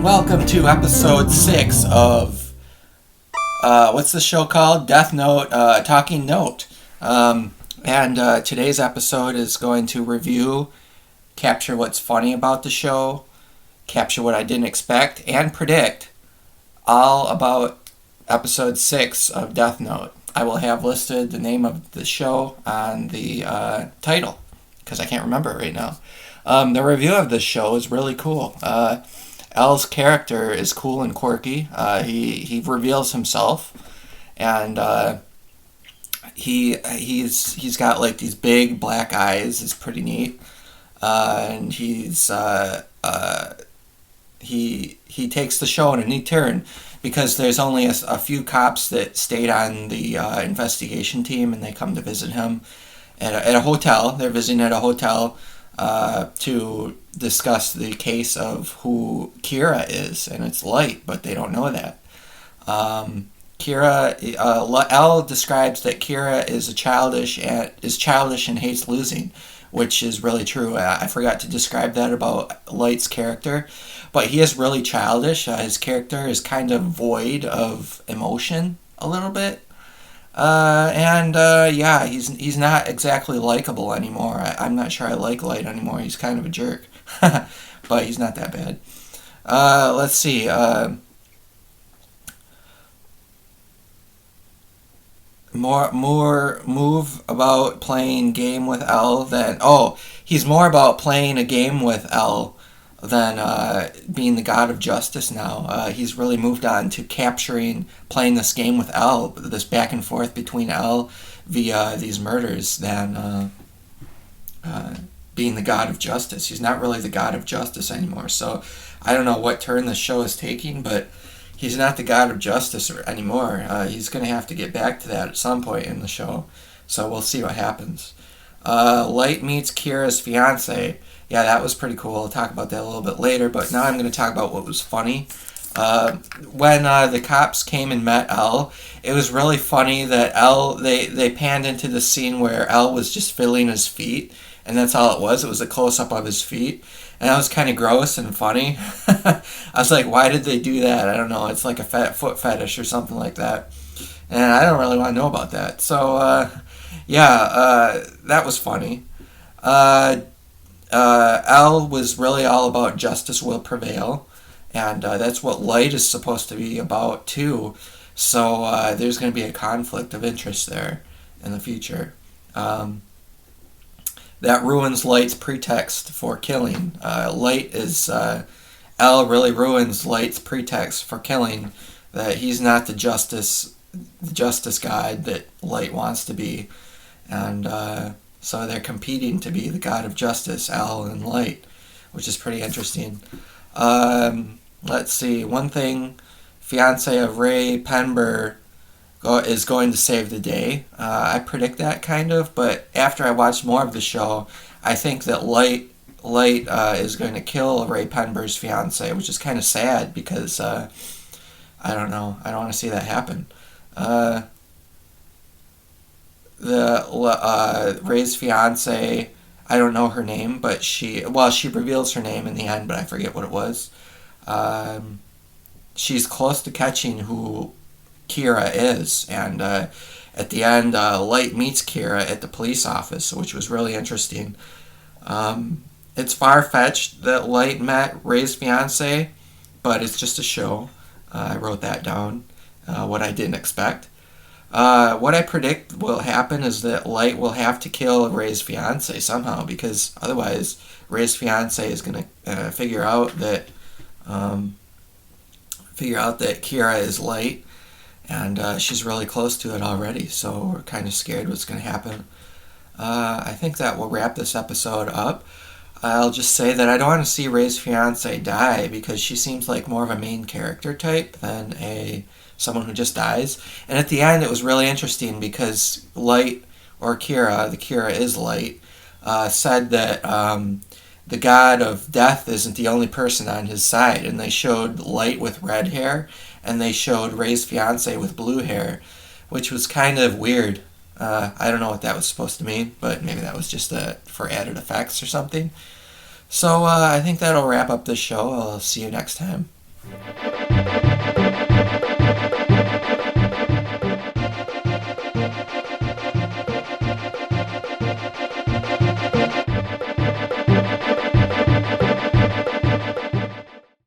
and welcome to episode 6 of, what's the show called? Death Note, Talking Note. And today's episode is going to review, capture what's funny about the show, capture what I didn't expect, and predict all about episode 6 of Death Note. I will have listed the name of the show on the title, because I can't remember it right now. The review of this show is really cool. L's character is cool and quirky. He reveals himself, and he's got like these big black eyes. It's pretty neat, and he takes the show in a neat turn because there's only a few cops that stayed on the investigation team, and they come to visit him at a hotel. They're visiting at a hotel to discuss the case of who Kira is, and it's Light, but they don't know that. L describes that Kira is childish and hates losing, which is really true. I forgot to describe that about Light's character, but he is really childish. His character is kind of void of emotion a little bit. He's not exactly likable anymore. I'm not sure I like Light anymore. He's kind of a jerk. But he's not that bad. Let's see. More move about playing game with L than... Oh, he's more about playing a game with L than being the god of justice now. He's really moved on to playing this game with L, this back and forth between L via these murders, than being the god of justice. He's not really the god of justice anymore, so I don't know what turn the show is taking, but he's not the god of justice anymore. He's going to have to get back to that at some point in the show, so we'll see what happens. Light meets Kira's fiance. Yeah, that was pretty cool. I'll talk about that a little bit later, but now I'm going to talk about what was funny. When the cops came and met L, it was really funny that they panned into the scene where L was just fiddling his feet, and that's all it was. It was a close-up of his feet, and that was kind of gross and funny. I was like, why did they do that? I don't know. It's like a foot fetish or something like that, and I don't really want to know about that. So, that was funny. L was really all about justice will prevail, and that's what Light is supposed to be about too. So there's going to be a conflict of interest there in the future. That ruins Light's pretext for killing. L really ruins Light's pretext for killing, that he's not the justice god that Light wants to be, and so they're competing to be the god of justice, L and Light, which is pretty interesting. Let's see. One thing, fiance of Ray Penber is going to save the day. I predict that kind of, but after I watched more of the show, I think that Light is going to kill Ray Penber's fiance, which is kind of sad because I don't know. I don't want to see that happen. Ray's fiance, I don't know her name, but she reveals her name in the end, but I forget what it was. She's close to catching who Kira is, and at the end, Light meets Kira at the police office, which was really interesting. It's far-fetched that Light met Ray's fiance, but it's just a show. I wrote that down, what I didn't expect. What I predict will happen is that Light will have to kill Ray's fiance somehow, because otherwise Ray's fiance is going to figure out that Kira is Light, and she's really close to it already, so we're kind of scared what's going to happen. I think that will wrap this episode up. I'll just say that I don't want to see Ray's fiance die, because she seems like more of a main character type than someone who just dies. And at the end, it was really interesting because Light, or Kira, the Kira is Light, said that the god of death isn't the only person on his side, and they showed Light with red hair, and they showed Ray's fiance with blue hair, which was kind of weird. I don't know what that was supposed to mean, but maybe that was just for added effects or something. So I think that'll wrap up this show. I'll see you next time.